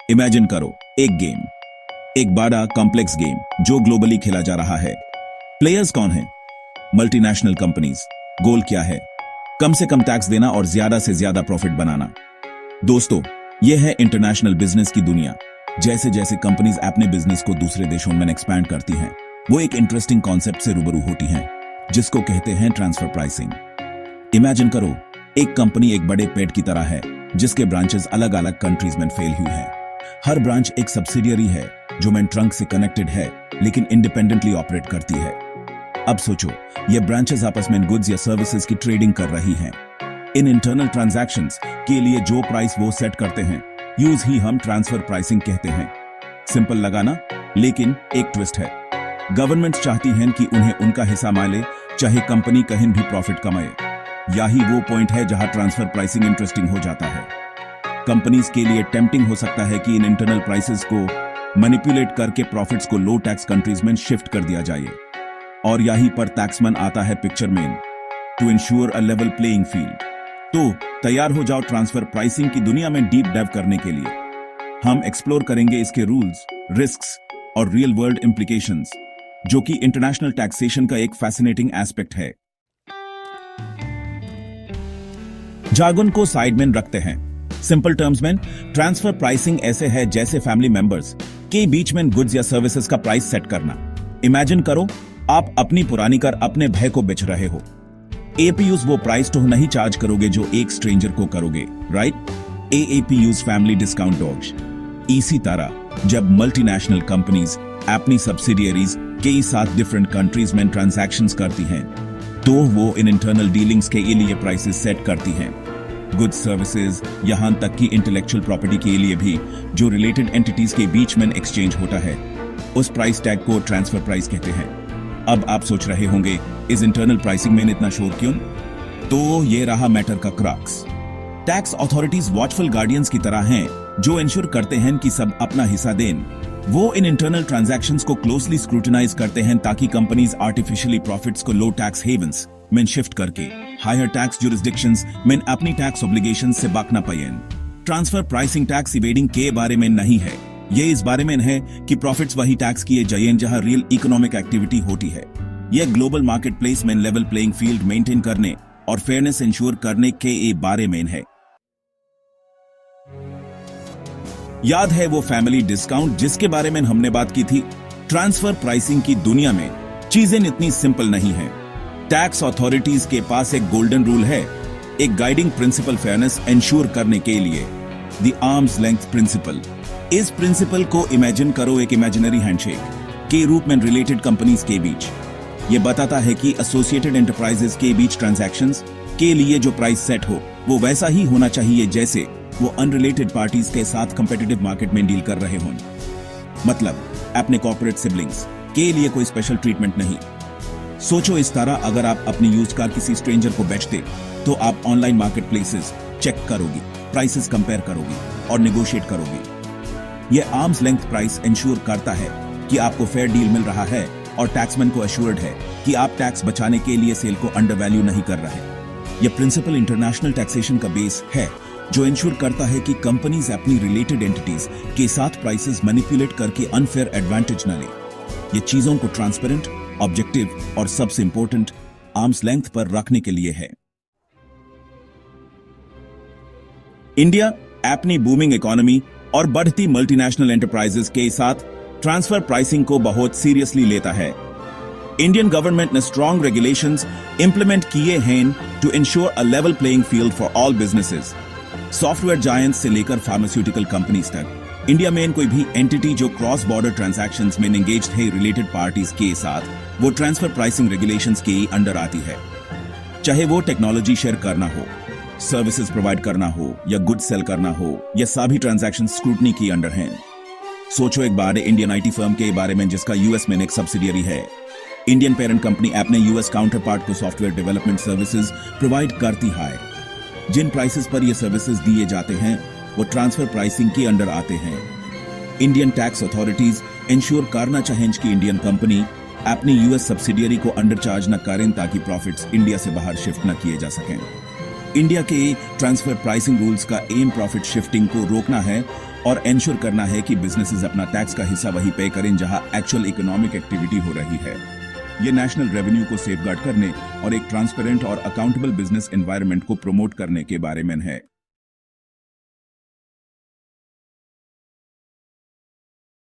Imagine करो, एक बड़ा कॉम्प्लेक्स गेम जो ग्लोबली खेला जा रहा है। प्लेयर्स कौन हैं? Multinational companies. गोल क्या है? कम से कम टैक्स देना और ज्यादा से ज्यादा प्रॉफिट बनाना। दोस्तों, यह है इंटरनेशनल बिजनेस की दुनिया। जैसे जैसे कंपनीज अपने बिजनेस को दूसरे देशों में एक्सपैंड करती हैं, वो एक इंटरेस्टिंग कॉन्सेप्ट से रूबरू होती हैं, जिसको कहते हैं ट्रांसफर प्राइसिंग। इमेजिन करो, एक कंपनी एक बड़े पेड़ की तरह है, जिसके ब्रांचेस अलग अलग कंट्रीज में फैल हुई हैं। हर ब्रांच एक सब्सिडियरी है जो मेन ट्रंक से कनेक्टेड है, लेकिन इंडिपेंडेंटली ऑपरेट करती है। अब सोचो, ये ब्रांचेस आपस में गुड्स या सर्विसेज की ट्रेडिंग कर रही हैं। इन इंटरनल ट्रांजैक्शंस के लिए जो प्राइस वो सेट करते हैं, यूज ही हम ट्रांसफर प्राइसिंग कहते हैं। सिंपल लगा ना? लेकिन एक ट्विस्ट है। गवर्नमेंट चाहती हैं कि उन्हें उनका हिस्सा मिले, चाहे कंपनी कहीं भी प्रॉफिट कमाए। यही वो पॉइंट है जहां ट्रांसफर प्राइसिंग इंटरेस्टिंग हो जाता है। कंपनीज के लिए टेम्पटिंग हो सकता है कि इन इंटरनल प्राइसेस को मैनिपुलेट करके प्रॉफिट्स को लो टैक्स कंट्रीज में शिफ्ट कर दिया जाए। और यहीं पर टैक्समैन आता है पिक्चर में, to ensure a level playing field. तो तैयार हो जाओ ट्रांसफर प्राइसिंग की दुनिया में डीप डाइव करने के लिए। हम एक्सप्लोर करेंगे इसके रूल्स, रिस्क्स और रियल वर्ल्ड इंप्लीकेशंस, जो कि इंटरनेशनल टैक्सेशन का एक फैसिनेटिंग एस्पेक्ट है। जार्गन को साइड में रखते हैं। सिंपल टर्म्स में ट्रांसफर प्राइसिंग ऐसे है जैसे फैमिली मेंबर्स के बीच में गुड्स या सर्विसेज का प्राइस सेट करना। इमेजिन करो, आप अपनी पुरानी कार अपने भाई को बेच रहे हो। एपीयूज वो प्राइस तो नहीं चार्ज करोगे जो एक स्ट्रेंजर को करोगे, राइट? एपीयूज फैमिली डिस्काउंट डॉग्स। इसी तरह जब मल्टीनेशनल कंपनीज अपनी सब्सिडियरीज के साथ डिफरेंट कंट्रीज में ट्रांजैक्शंस करती हैं, तो वो इन इंटरनल डीलिंग्स के लिए प्राइसेस सेट करती हैं। गुड्स, सर्विसेज, यहां तक कि इंटेलेक्चुअल प्रॉपर्टी के लिए भी जो रिलेटेड एंटिटीज के बीच में एक्सचेंज होता है, उस प्राइस टैग को ट्रांसफर प्राइस कहते हैं। अब आप सोच रहे होंगे, इस इंटरनल प्राइसिंग में इतना शोर क्यों? तो ये रहा मैटर का crux. Tax authorities watchful guardians की तरह हैं, जो इंश्योर करते हैं कि सब अपना हिस्सा दें। वो इन इंटरनल ट्रांजैक्शंस को क्लोजली स्क्रूटिनाइज करते हैं ताकि कंपनीज आर्टिफिशियली प्रॉफिट्स को लो टैक्स हेवंस में शिफ्ट करके हायर टैक्स जुरिस्डिक्शंस में अपनी टैक्स ऑब्लिगेशंस से बचना पाए। ट्रांसफर प्राइसिंग टैक्स इवेडिंग के बारे में नहीं है, ये इस बारे में है कि प्रॉफिट्स वही टैक्स किए जाए जहां रियल इकोनॉमिक एक्टिविटी होती है। यह ग्लोबल मार्केट प्लेस में लेवल प्लेइंग फील्ड मेंटेन करने और फेयरनेस इंश्योर करने के बारे में है। याद है वो फैमिली डिस्काउंट जिसके बारे में हमने बात की थी? ट्रांसफर प्राइसिंग की दुनिया में चीजें इतनी सिंपल नहीं है। टैक्स अथॉरिटीज के पास एक गोल्डन रूल है, एक गाइडिंग प्रिंसिपल फेयरनेस इंश्योर करने के लिए, द आर्म्स लेंथ प्रिंसिपल। इस प्रिंसिपल को इमेजिन करो एक इमेजिनरी हैंडशेक के रूप में रिलेटेड कंपनीज के बीच। यह बताता है कि एसोसिएटेड एंटरप्राइजेस के बीच ट्रांजैक्शंस के लिए जो प्राइस सेट हो, वो वैसा ही होना चाहिए जैसे वो अनरिलेटेड पार्टीज के साथ कंपेटिटिव मार्केट में डील कर रहे हों। मतलब अपने कॉर्पोरेट सिबलिंग्स के लिए कोई स्पेशल ट्रीटमेंट नहीं। सोचो इस तरह, अगर आप अपनी यूज्ड कार किसी स्ट्रेंजर को बेचते, तो आप ऑनलाइन मार्केट प्लेसेस चेक करोगी, प्राइसेस कंपेयर करोगी और निगोशिएट करोगी। यह आर्म्स लेंथ प्राइस इंश्योर करता है कि आपको फेयर डील मिल रहा है और टैक्समैन को एश्योर्ड है कि आप टैक्स बचाने के लिए सेल को अंडर वैल्यू नहीं कर रहे। यह प्रिंसिपल इंटरनेशनल टैक्सेशन का बेस है, जो इंश्योर करता है कि कंपनीज अपनी रिलेटेड एंटिटीज के साथ प्राइसेस मैनिपुलेट करके अनफेयर एडवांटेज न ले। ये चीजों को ट्रांसपेरेंट, ऑब्जेक्टिव और सबसे इंपॉर्टेंट आर्म्स लेंथ पर रखने के लिए है। इंडिया अपनी बूमिंग इकोनॉमी और बढ़ती मल्टीनेशनल एंटरप्राइजेस के साथ ट्रांसफर प्राइसिंग को बहुत सीरियसली लेता है। इंडियन गवर्नमेंट ने स्ट्रॉन्ग रेगुलेशंस इंप्लीमेंट किए हैं to ensure a level playing field for all businesses. Software giants से लेकर फार्मास्यूटिकल कंपनीज तक, इंडिया में कोई भी एंटिटी जो क्रॉस बॉर्डर ट्रांजैक्शंस में एंगेज्ड है रिलेटेड पार्टीज के साथ, वो ट्रांसफर प्राइसिंग रेगुलेशंस के अंडर आती है। चाहे वो टेक्नोलॉजी शेयर करना हो, सर्विसेज प्रोवाइड करना हो या गुड्स सेल करना हो, या सभी ट्रांजैक्शन स्क्रूटनी की अंडर हैं। सोचो एक बार इंडियन आईटी फर्म के बारे में जिसका यूएस में एक सब्सिडियरी है। इंडियन पेरेंट कंपनी अपने यूएस काउंटर पार्ट को सॉफ्टवेयर डेवलपमेंट सर्विसेज प्रोवाइड करती है। जिन प्राइसेस पर ये सर्विसेज दिए जाते हैं, वो ट्रांसफर प्राइसिंग के अंडर आते हैं। इंडियन टैक्स अथॉरिटीज इंश्योर करना चाहें कि इंडियन कंपनी अपनी यूएस सब्सिडियरी को अंडर चार्ज न करें ताकि प्रॉफिट्स इंडिया से बाहर शिफ्ट न किए जा सकें। इंडिया के ट्रांसफर प्राइसिंग रूल्स का एम प्रॉफिट शिफ्टिंग को रोकना है और एंश्योर करना है कि बिजनेसेस अपना टैक्स का हिस्सा वही पे करें जहां एक्चुअल इकोनॉमिक एक्टिविटी हो रही है। ये नेशनल रेवेन्यू को सेफगार्ड करने और एक ट्रांसपेरेंट और अकाउंटेबल बिजनेस एनवायरनमेंट को प्रमोट करने के बारे में है।